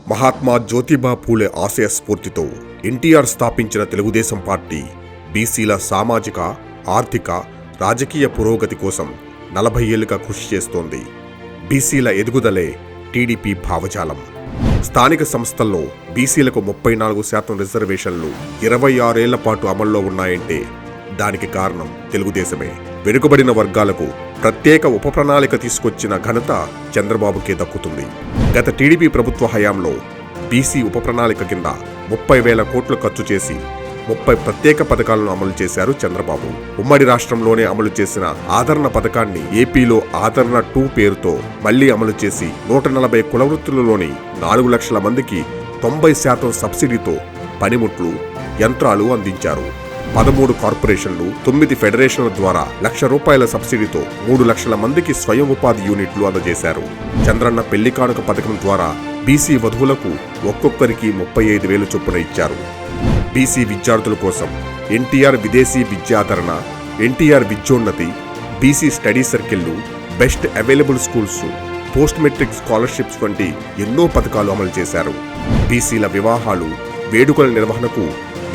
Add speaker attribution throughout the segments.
Speaker 1: మహాత్మా జ్యోతిబా పూలే ఆశయ స్ఫూర్తితో ఎన్టీఆర్ స్థాపించిన తెలుగుదేశం పార్టీ బీసీల సామాజిక, ఆర్థిక, రాజకీయ పురోగతి కోసం 40 ఏళ్లుగా కృషి చేస్తోంది. బీసీల ఎదుగుదలే టీడీపీ భావజాలం. స్థానిక సంస్థల్లో బీసీలకు 34% రిజర్వేషన్లు 26 ఏళ్ల పాటు అమల్లో ఉన్నాయంటే దానికి కారణం తెలుగుదేశమే. వెనుకబడిన వర్గాలకు ప్రత్యేక ఉప ప్రణాళిక తీసుకొచ్చిన ఘనత చంద్రబాబుకే దక్కుతుంది. గత టీడీపీ ప్రభుత్వ హయాంలో బీసీ ఉప ప్రణాళిక కింద 30,000 కోట్లు ఖర్చు చేసి 30 ప్రత్యేక పథకాలను అమలు చేశారు చంద్రబాబు. ఉమ్మడి రాష్ట్రంలోనే అమలు చేసిన ఆదరణ పథకాన్ని ఏపీలో ఆదరణ 2 పేరుతో మళ్లీ అమలు చేసి 140 కులవృత్తులలోని 4 లక్షల మందికి 90% సబ్సిడీతో పనిముట్లు, యంత్రాలు అందించారు. 13 కార్పొరేషన్లు, 9 ఫెడరేషన్ల ద్వారా ₹1,00,000 సబ్సిడీతో 3 లక్షల మందికి స్వయం ఉపాధి యూనిట్లు అందజేశారు. చంద్రన్న పెళ్లి కానుక పథకం ద్వారా బీసీ వధువులకు ఒక్కొక్కరికి 35,000 చొప్పున ఇచ్చారు. బీసీ విద్యార్థుల కోసం ఎన్టీఆర్ విదేశీ విద్యాధరణ, ఎన్టీఆర్ విద్యోన్నతి, బీసీ స్టడీ సర్కిళ్లు, best available schools, post matric scholarships వంటి ఎన్నో పథకాలు అమలు చేశారు. బీసీల వివాహాలు, వేడుకల నిర్వహణకు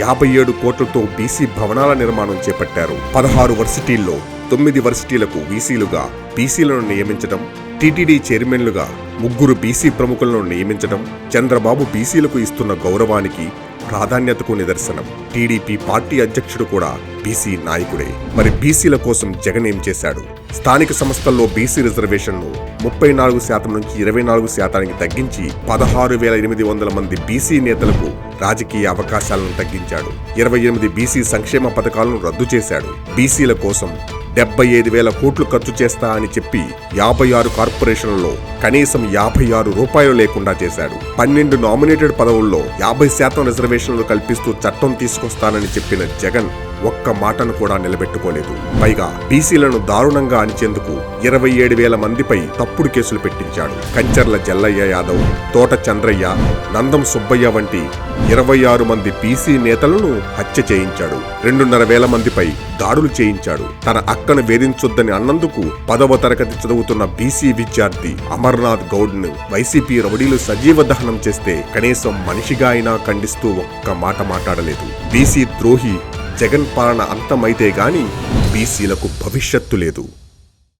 Speaker 1: 57 కోట్లతో బీసీ భవనాల నిర్మాణం చేపట్టారు. 16 వర్సిటీల్లో 9 వర్సిటీలకు వీసీలుగా బీసీలను నియమించడం, టీటీడీ చైర్మన్లుగా 3 బీసీ ప్రముఖులను నియమించడం చంద్రబాబు బీసీలకు ఇస్తున్న గౌరవానికి, ప్రాధాన్యతకు నిదర్శనం. టీడీపీ పార్టీ అధ్యక్షుడు కూడా బీసీ నాయకుడే. మరి బీసీల కోసం జగన్ ఏం చేశాడు? స్థానిక సంస్థల్లో బీసీ రిజర్వేషన్ను 34% నుంచి 24% తగ్గించి 16,800 మంది బీసీ నేతలకు రాజకీయ అవకాశాలను తగ్గించాడు. 28 బీసీ సంక్షేమ పథకాలను రద్దు చేశాడు. బీసీల కోసం 75,000 కోట్లు ఖర్చు చేస్తా అని చెప్పి 56 కార్పొరేషన్లలో కనీసం ₹56 లేకుండా చేశాడు. 12 నామినేటెడ్ పదవుల్లో 50% రిజర్వేషన్లు కల్పిస్తూ చట్టం తీసుకొస్తానని చెప్పిన జగన్ ఒక్క మాటను కూడా నిలబెట్టుకోలేదు. పైగా బీసీలను దారుణంగా అణిచేందుకు 27,000 మందిపై తప్పుడు కేసులు పెట్టించాడు. కంచర్ల జల్లయ్య యాదవ్, తోట చంద్రయ్య, నందం సుబ్బయ్య వంటి 26 మంది బీసీ నేతలను హత్య చేయించాడు. 2,500 మందిపై దాడులు చేయించాడు. తన అక్కను వేధించొద్దని అన్నందుకు 10వ తరగతి చదువుతున్న బీసీ విద్యార్థి అమర్నాథ్ గౌడ్ను వైసీపీ రౌడీలు సజీవ దహనం చేస్తే కనీసం మనిషిగా అయినా ఖండిస్తూ ఒక్క మాట మాట్లాడలేదు. బీసీ ద్రోహి జగన్ పాలన అంతమైతే గాని బీసీలకు భవిష్యత్తు లేదు.